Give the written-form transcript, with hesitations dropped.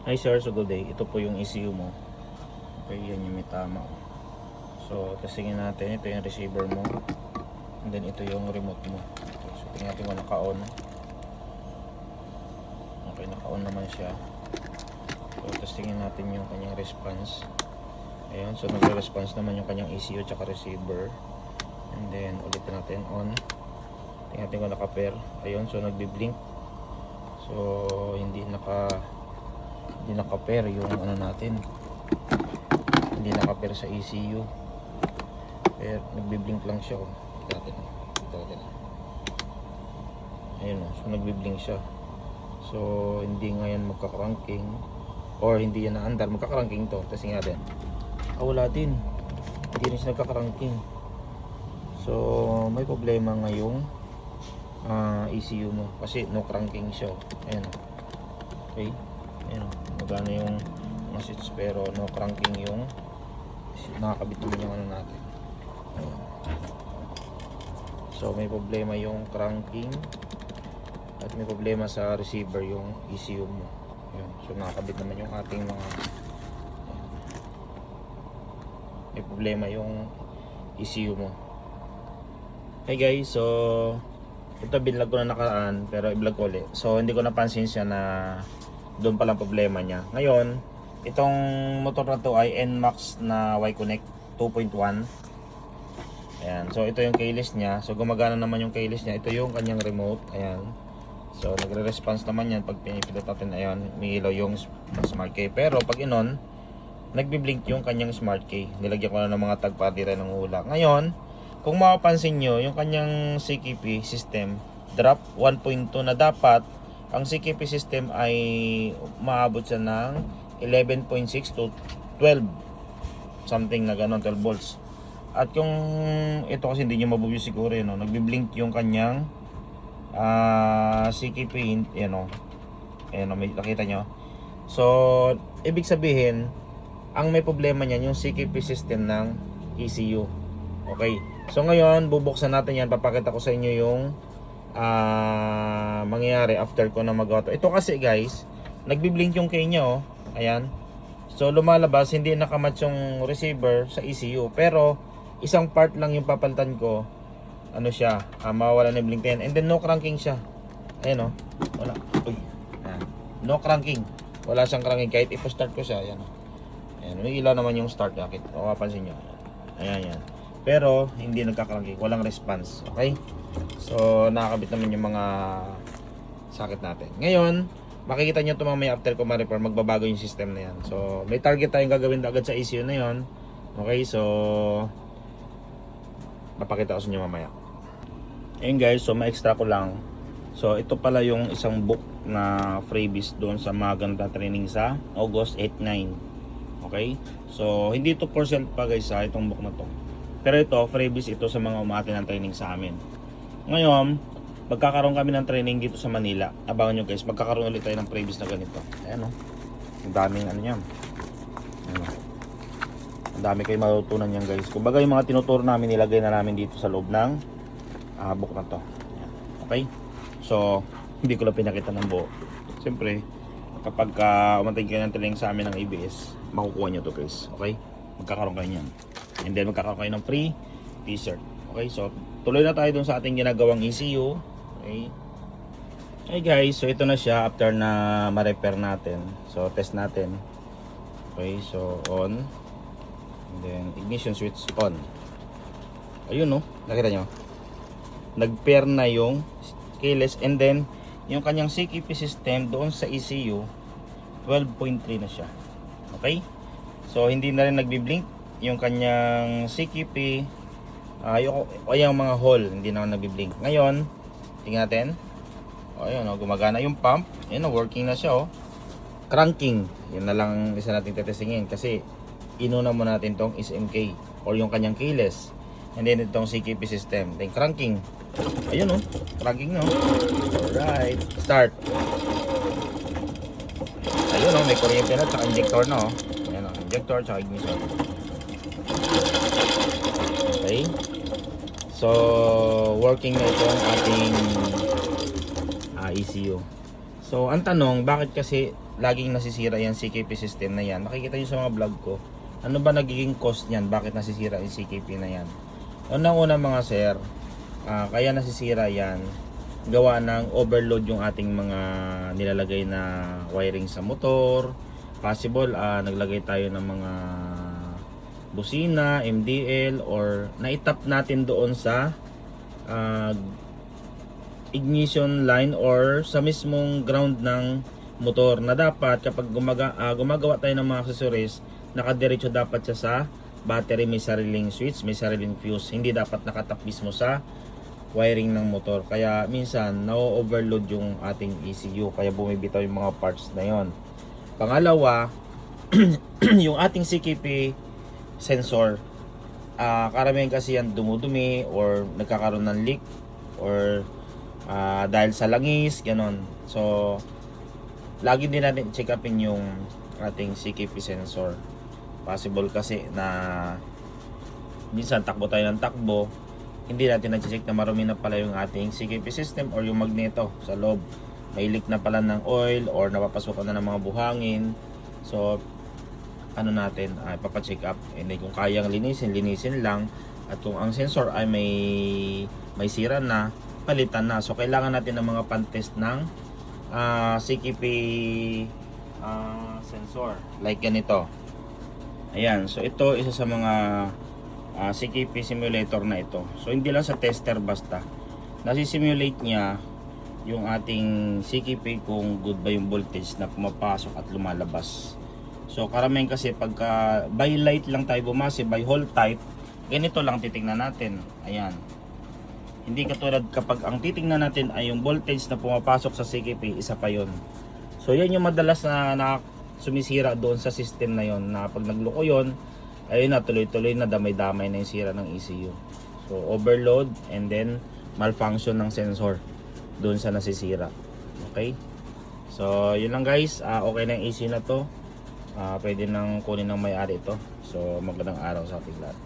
Hi sir, so good day. Ito po yung ECU mo. Okay, yan yung may tama. So, testingin natin. Ito yung receiver mo. And then ito yung remote mo. Okay, so tingnan natin kung naka-on. Okay, naka-on naman siya. So, testingin natin yung kanyang response. Ayan, so nagre-response naman yung kanyang ECU tsaka receiver. And then, ulitin natin on. Tingnan natin kung naka-pair. Ayun, so nagbi-blink. So, hindi naka-pair yung ano natin. Hindi naka-pair sa ECU. Pero nagbi-blink lang siya, oh. Tingnan natin. Ayun, oh. So nagbi-blink siya. So, hindi ngayon magka-cranking or hindi yan naandar, magka-cranking to. Testing natin. Wala din. Hindi rin siya nagka-cranking. So, may problema ngayong ECU mo kasi no cranking siya. Ayan. Okay. Ayan. Magana yung message pero no cranking yung nakakabit naman yung ano natin. Ayan. So, may problema yung cranking at may problema sa receiver yung ECU mo. Ayan. So, nakakabit naman yung ating mga may problema yung ECU mo. Hey guys, so ito binlog ko na nakaraan pero i-vlog ko ulit. So hindi ko napansin siya na doon palang problema niya. Ngayon, itong motor na to ay NMAX na Y-Connect 2.1. Ayan, so ito yung keyless niya. So gumagana naman yung keyless niya. Ito yung kanyang remote. Ayan. So nagre-response naman yan pag pinipindot natin. Ayan, may ilaw yung smart key. Pero pag inon, nagbi-blink yung kanyang smart key. Nilagyan ko na ng mga tagpatira ng ulak. Ngayon, kung mapapansin nyo, yung kanyang CKP system drop 1.2 na dapat ang CKP system ay maabot siya ng 11.6 to 12 something na ganon, 12 volts. At yung ito kasi hindi nyo mabubuyo siguro yun, no? Nagbi-blink yung kanyang CKP, yan o, may nakita nyo. So ibig sabihin ang may problema niyan yung CKP system ng ECU. Okay. So ngayon, bubuksan natin yan. Papakita ko sa inyo yung mangyayari after ko na magawa to. Ito kasi guys, nagbi-blink yung key niya, oh. Ayan. So lumalabas, hindi nakamatch yung receiver sa ECU. Pero, isang part lang yung papalitan ko. Ano siya, mawawala na yung blink 10. And then no cranking siya. Ayan, oh. Wala. Uy. Ayan. No cranking. Wala siyang cranking. Kahit ipo-start ko siya. Ayan, oh. Ayan. May ilaw naman yung start jacket. O, mapansin nyo. Ayan, yan. Pero hindi nagka-cranking, walang response. Okay? So nakakabit naman yung mga sakit natin. Ngayon, makikita nyo ito mamaya after ko ma-repair, magbabago yung system na yan. So may target tayong gagawin agad sa ECU na yon. Okay, so mapakita ko sa inyo mamaya. Ayun guys, so ma-extra ko lang. So ito pala yung isang book na freebies doon sa mga ganda training sa August 8-9. Okay? So hindi ito for sale pa guys ha, itong book na to. Pero ito, freebies ito sa mga umati ng training sa amin. Ngayon, magkakaroon kami ng training dito sa Manila. Abangan nyo guys, magkakaroon ulit tayo ng freebies na ganito. Ayan o. Ang daming ano yan. Ayan o. Ang dami kayo matutunan yan guys. Kumbaga yung mga tinuturo namin, nilagay na namin dito sa loob ng book na to. Ayan. Okay? So, hindi ko lang pinakita ng buo. Siyempre, kapag umantay kayo ng training sa amin ng ABS, makukuha nyo to guys. Okay? Magkakaroon kayo niyan. And then magkakaroon kayo ng free t-shirt. Okay, so tuloy na tayo dun sa ating ginagawang ECU. Okay. Okay guys, so ito na siya after na ma-repair natin. So test natin. Okay, so on. And then ignition switch on. Ayun no, nakita nyo. Nag-pair na yung keyless and then yung kanyang CKP system doon sa ECU 12.3 na siya. Okay? So hindi na rin nagbi-blink yung kanyang CKP, yung mga hole, hindi na nagbi-blink. Ngayon, tingnan natin. Ayun, gumagana yung pump. Ayun, working na siya, oh. Cranking, yun na lang isa natin tetestingin kasi inuna mo natin tong SMK or yung kanyang keyless. And then itong CKP system. Then cranking. Ayun, oh. Cranking, no? Alright. Start. Ayun, oh. May kuryente na at injector na, oh. Ayun, oh. Injector at ignition. Okay. So, working na ito ang ating ECU. So, ang tanong, bakit kasi laging nasisira yung CKP system na yan. Nakikita nyo sa mga vlog ko. Ano ba nagiging cost niyan? Bakit nasisira yung CKP na yan? Unang-una mga sir, kaya nasisira yan, gawa ng overload yung ating mga nilalagay na wiring sa motor. Possible naglagay tayo ng mga busina, MDL, or naitap natin doon sa ignition line or sa mismong ground ng motor, na dapat kapag gumagawa tayo ng mga accessories, nakadiretso dapat siya sa battery. May sariling switch, may sariling fuse, hindi dapat nakatap mismo sa wiring ng motor. Kaya minsan na-overload yung ating ECU, kaya bumibitaw yung mga parts na yon. Pangalawa, yung ating CKP sensor, karamihan kasi yan dumudumi or nagkakaroon ng leak or dahil sa langis, ganon. So lagi din natin check upin yung ating CKP sensor. Possible kasi na minsan takbo tayo ng takbo, hindi natin na-check na marumi na pala yung ating CKP system or yung magneto sa loob. May leak na pala ng oil or napapasukan na ng mga buhangin. So ano natin, papacheck up. And then kung kayang linisin lang. At kung ang sensor ay may sira na, palitan na. So kailangan natin ng mga pan-test ng CKP sensor like ganito. Ayan, so ito isa sa mga CKP simulator na ito. So hindi lang sa tester basta, nasi-simulate niya yung ating CKP kung good ba yung voltage na pumapasok at lumalabas. So karamihan kasi pagka by light lang tayo bumase, by hole type, ganito lang titingnan natin. Ayan. Hindi katulad kapag ang titingnan natin ay yung voltage na pumapasok sa CKP, isa pa yon. So yan yung madalas na sumisira doon sa system na yon, na pag nagloko yon, ayun na, tuloy-tuloy na damay-damay na yung sira ng ECU. So overload and then malfunction ng sensor doon sa nasisira. Okay? So yun lang guys, okay na yung ECU na to. Pwede nang kunin ng may-ari ito. So magandang araw sa ating lahat.